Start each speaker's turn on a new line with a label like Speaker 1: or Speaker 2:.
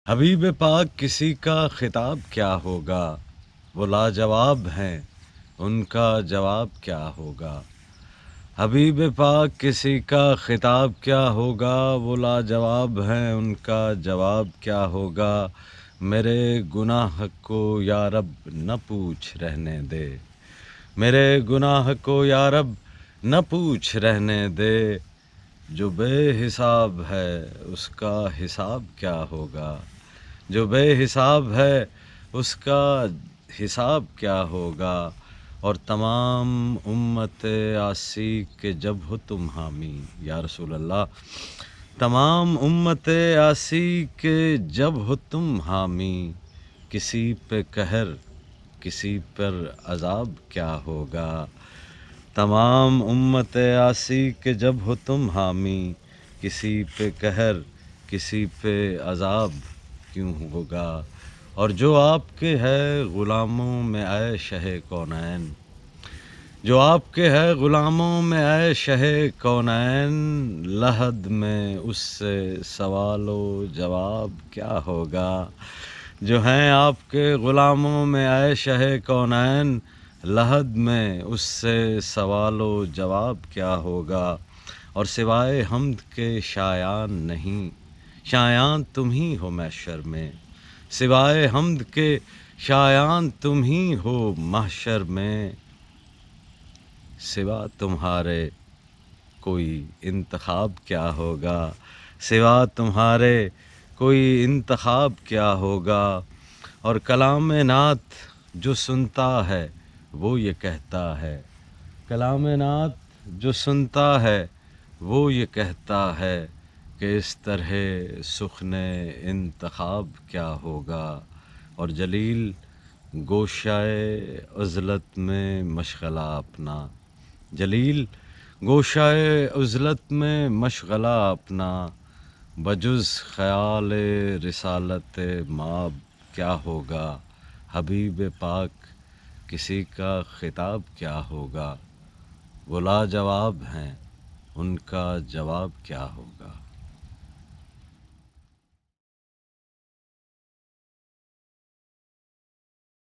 Speaker 1: حبیب پاک کسی کا خطاب کیا ہوگا، وہ لاجواب ہیں ان کا جواب کیا ہوگا۔ حبیب پاک کسی کا خطاب کیا ہوگا، وہ لاجواب ہیں ان کا جواب کیا ہوگا۔ میرے گناہ کو یا رب نہ پوچھ رہنے دے، میرے گناہ کو یا رب نہ پوچھ رہنے دے۔ جو بے حساب ہے اس کا حساب کیا ہوگا، جو بے حساب ہے اس کا حساب کیا ہوگا۔ اور تمام امت آسی کے جب ہو تم حامی یا رسول اللہ، تمام امت آسی کے جب ہو تم حامی، کسی پہ قہر کسی پر عذاب کیا ہوگا۔ تمام امت آسی کے جب ہو تم حامی، کسی پہ قہر کسی پہ عذاب کیوں ہوگا۔ اور جو آپ کے ہے غلاموں میں اے شہ کونین، جو آپ کے ہے غلاموں میں اے شہ کونین، لحد میں اس سے سوال و جواب کیا ہوگا۔ جو ہیں آپ کے غلاموں میں اے شہ کونین، لحد میں اس سے سوال و جواب کیا ہوگا۔ اور سوائے حمد کے شایان نہیں، شایان تم ہی ہو محشر میں، سوائے حمد کے شایان تم ہی ہو محشر میں۔ سوا تمہارے کوئی انتخاب کیا ہوگا، سوا تمہارے کوئی انتخاب کیا ہوگا۔ اور کلام نعت جو سنتا ہے وہ یہ کہتا ہے، کلام نعت جو سنتا ہے وہ یہ کہتا ہے کہ اس طرح سخن انتخاب کیا ہوگا۔ اور جلیل گوشۂ عزلت میں مشغلہ اپنا، جلیل گوشۂ عزلت میں مشغلہ اپنا، بجز خیال رسالت مآب کیا ہوگا۔ حبیب پاک کسی کا خطاب کیا ہوگا، وہ لاجواب ہیں ان کا جواب کیا ہوگا۔